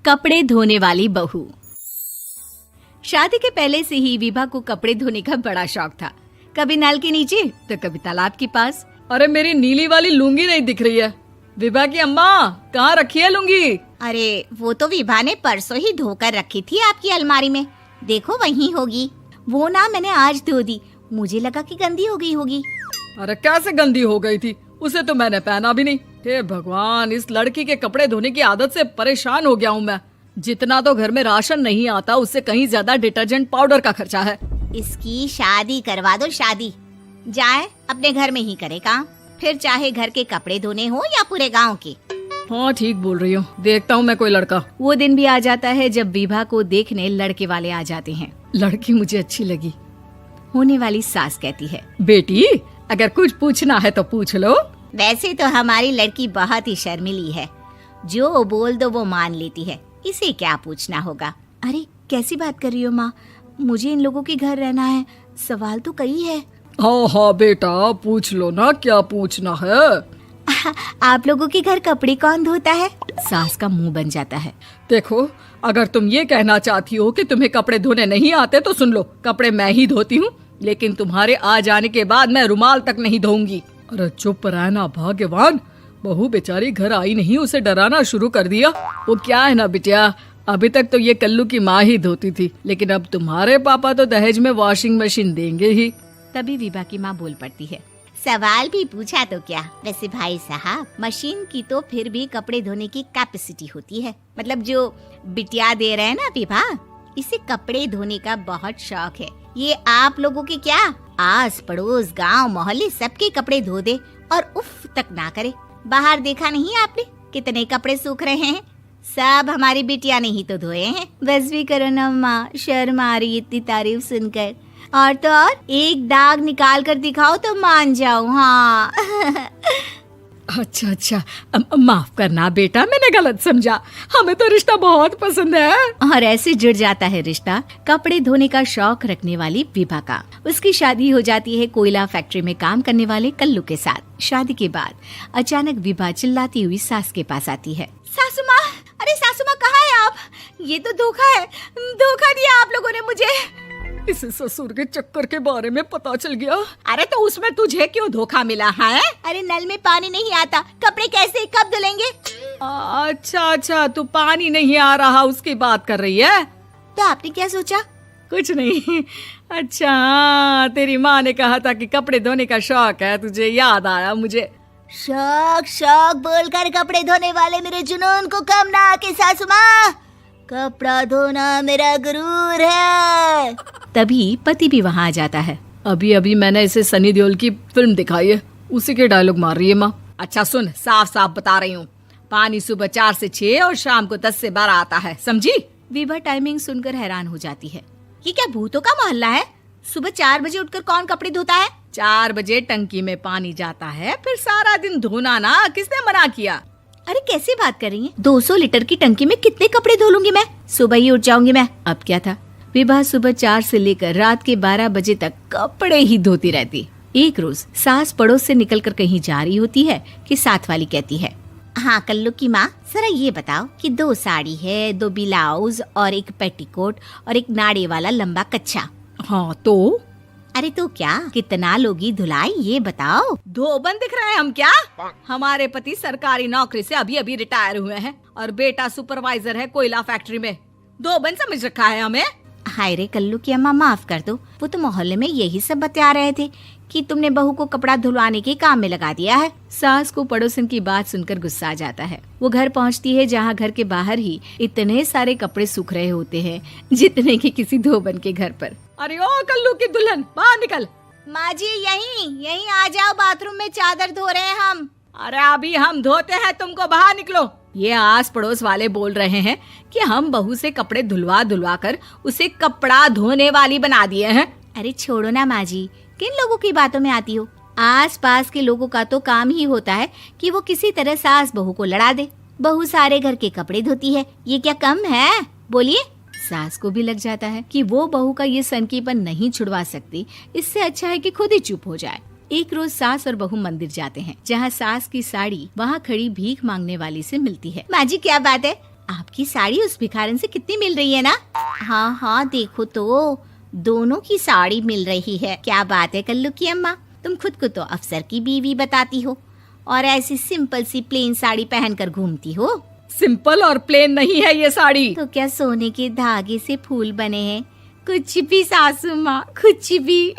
कपड़े धोने वाली बहू। शादी के पहले से ही विभा को कपड़े धोने का बड़ा शौक था। कभी नल के नीचे तो कभी तालाब के पास। अरे मेरी नीली वाली लुंगी नहीं दिख रही है। विभा की अम्मा, कहाँ रखी है लुंगी? अरे वो तो विभा ने परसों ही धोकर रखी थी आपकी अलमारी में, देखो वहीं होगी। वो ना मैंने आज धो दी, मुझे लगा कि गंदी हो गई होगी। अरे कैसे गंदी हो गई थी? उसे तो मैंने पहना भी नहीं। हे भगवान, इस लड़की के कपड़े धोने की आदत से परेशान हो गया हूँ मैं। जितना तो घर में राशन नहीं आता, उससे कहीं ज्यादा डिटर्जेंट पाउडर का खर्चा है। इसकी शादी करवा दो, शादी जाए अपने घर में ही करे काम, फिर चाहे घर के कपड़े धोने हो या पूरे गांव के। हाँ ठीक बोल रही हूँ, देखता हूँ मैं कोई लड़का। वो दिन भी आ जाता है जब विभा को देखने लड़के वाले आ जाते हैं। लड़की मुझे अच्छी लगी। होने वाली सास कहती है, बेटी अगर कुछ पूछना है तो पूछ लो। वैसे तो हमारी लड़की बहुत ही शर्मीली है, जो बोल दो वो मान लेती है, इसे क्या पूछना होगा। अरे कैसी बात कर रही हो माँ, मुझे इन लोगों के घर रहना है, सवाल तो कई है। हाँ हाँ बेटा, पूछ लो ना, क्या पूछना है। आप लोगों के घर कपड़े कौन धोता है? सास का मुंह बन जाता है। देखो, अगर तुम ये कहना चाहती हो कि तुम्हें कपड़े धोने नहीं आते तो सुन लो, कपड़े मैं ही धोती हूँ, लेकिन तुम्हारे आ जाने के बाद मैं रुमाल तक नहीं धोऊंगी। अरे चुप रहना भाग्यवान, बहू बेचारी घर आई नहीं, उसे डराना शुरू कर दिया। वो क्या है ना बिटिया, अभी तक तो ये कल्लू की माँ ही धोती थी, लेकिन अब तुम्हारे पापा तो दहेज में वॉशिंग मशीन देंगे ही। तभी विभा की माँ बोल पड़ती है, सवाल भी पूछा तो क्या। वैसे भाई साहब, मशीन की तो फिर भी कपड़े धोने की कैपेसिटी होती है। मतलब जो बिटिया दे रहे हैं ना विभा, इसे कपड़े धोने का बहुत शौक है। ये आप लोगों के क्या, आस पड़ोस गांव मोहल्ले सबके कपड़े धो दे और उफ तक ना करे। बाहर देखा नहीं आपने कितने कपड़े सूख रहे हैं? सब हमारी बिटिया ने ही तो धोए हैं। बस भी करो ना माँ, शर्म आ रही इतनी तारीफ सुनकर। और तो और एक दाग निकाल कर दिखाओ तो मान जाऊं। हाँ अच्छा, माफ करना बेटा, मैंने गलत समझा। हमें तो रिश्ता बहुत पसंद है। और ऐसे जुड़ जाता है रिश्ता कपड़े धोने का शौक रखने वाली विभा का। उसकी शादी हो जाती है कोयला फैक्ट्री में काम करने वाले कल्लू के साथ। शादी के बाद अचानक विभा चिल्लाती हुई सास के पास आती है। सासू माँ, अरे सासू माँ कहाँ है आप? ये तो धोखा है, धोखा दिया आप लोगों ने मुझे। इसे ससुर के चक्कर के बारे में पता चल गया। अरे तो उसमें तुझे क्यों धोखा मिला है? अरे नल में पानी नहीं आता, कपड़े कैसे कब धुलेंगे? अच्छा, तू पानी नहीं आ रहा उसकी बात कर रही है। तो आपने क्या सोचा? कुछ नहीं। अच्छा, तेरी माँ ने कहा था कि कपड़े धोने का शौक है तुझे, याद आया मुझे। शौक बोलकर कपड़े धोने वाले मेरे जुनून को कम ना आके सासू माँ, कपड़ा धोना मेरा गुरूर है। तभी पति भी वहाँ आ जाता है। अभी मैंने इसे सनी देओल की फिल्म दिखाई है, उसी के डायलॉग मार रही है माँ। अच्छा सुन, साफ साफ बता रही हूँ, पानी सुबह 4 से 6 और शाम को 10 से 12 आता है, समझी? विभा टाइमिंग सुनकर हैरान हो जाती है। ये क्या भूतों का मोहल्ला है? सुबह 4 बजे उठकर कौन कपड़े धोता है? 4 बजे टंकी में पानी जाता है, फिर सारा दिन धोना ना, किसने मना किया? अरे कैसी बात कर रही हैं? 200 लीटर की टंकी में कितने कपड़े धो लूंगी मैं? सुबह ही उठ जाऊंगी मैं। अब क्या था, विभा सुबह 4 से लेकर रात के 12 बजे तक कपड़े ही धोती रहती। एक रोज सास पड़ोस से निकलकर कहीं जा रही होती है कि साथ वाली कहती है, हाँ कल्लू की माँ, जरा ये बताओ कि 2 साड़ी है, 2 ब्लाउज और एक पेटीकोट और एक नाड़े वाला लंबा कच्छा। हाँ तो? अरे तो क्या, कितना लोगी धुलाई ये बताओ। धोबन दिख रहे हैं हम क्या? हमारे पति सरकारी नौकरी से अभी रिटायर हुए हैं और बेटा सुपरवाइजर है कोयला फैक्ट्री में। धोबन समझ रखा है हमें? हाय रे कल्लू की अम्मा, माफ कर दो, वो तो मोहल्ले में यही सब बता रहे थे कि तुमने बहू को कपड़ा धुलवाने के काम में लगा दिया है। सास को पड़ोसन की बात सुनकर गुस्सा आ जाता है। वो घर पहुंचती है जहां घर के बाहर ही इतने सारे कपड़े सूख रहे होते हैं जितने कि किसी धोबन के घर पर। अरे ओ कल्लू की दुल्हन, बाहर निकल। माँ जी यहीं आ जाओ, बाथरूम में चादर धो रहे हैं हम। अरे अभी हम धोते हैं, तुमको बाहर निकलो। ये आस पड़ोस वाले बोल रहे हैं कि हम बहू से कपड़े धुलवा कर उसे कपड़ा धोने वाली बना दिए हैं। अरे छोड़ो ना माँ जी, किन लोगों की बातों में आती हो? आस पास के लोगों का तो काम ही होता है कि वो किसी तरह सास बहू को लड़ा दे। बहू सारे घर के कपड़े धोती है, ये क्या कम है? बोलिए। सास को भी लग जाता है कि वो बहू का ये सनकीपन नहीं छुड़वा सकती, इससे अच्छा है कि खुद ही चुप हो जाए। एक रोज सास और बहू मंदिर जाते हैं, जहाँ सास की साड़ी वहाँ खड़ी भीख मांगने वाली से मिलती है। माँ जी क्या बात है, आपकी साड़ी उस भिखारन से कितनी मिल रही है ना? हाँ हाँ देखो तो, दोनों की साड़ी मिल रही है। क्या बात है कल्लू की अम्मा, तुम खुद को तो अफसर की बीवी बताती हो और ऐसी सिंपल सी प्लेन साड़ी पहनकर घूमती हो। सिंपल और प्लेन नहीं है ये साड़ी। तो क्या सोने के धागे से फूल बने हैं? कुछ भी सासू माँ, कुछ भी।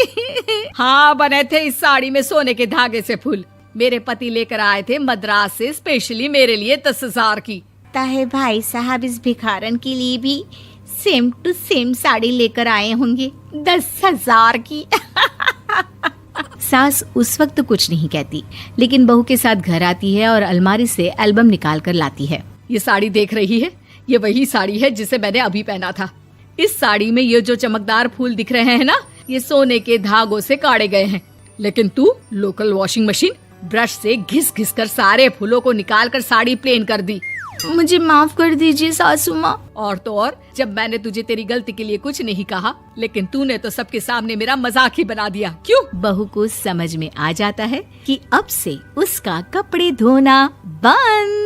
हाँ बने थे इस साड़ी में सोने के धागे से फूल। मेरे पति लेकर आए थे मद्रास से स्पेशली मेरे लिए 10,000 की। ताहे भाई साहब इस भिखारन के लिए भी सेम टू सेम साड़ी लेकर आए होंगे 10,000 की। सास उस वक्त तो कुछ नहीं कहती, लेकिन बहू के साथ घर आती है और अलमारी से एल्बम निकाल कर लाती है। ये साड़ी देख रही है, ये वही साड़ी है जिसे मैंने अभी पहना था। इस साड़ी में ये जो चमकदार फूल दिख रहे हैं ना, ये सोने के धागों से काटे गए हैं। लेकिन तू लोकल वॉशिंग मशीन ब्रश से घिस घिस कर सारे फूलों को निकाल कर साड़ी प्लेन कर दी। मुझे माफ कर दीजिए सासू माँ। और तो और, जब मैंने तुझे तेरी गलती के लिए कुछ नहीं कहा, लेकिन तूने तो सबके सामने मेरा मजाक ही बना दिया। क्यों? बहू को समझ में आ जाता है कि अब से उसका कपड़े धोना बंद।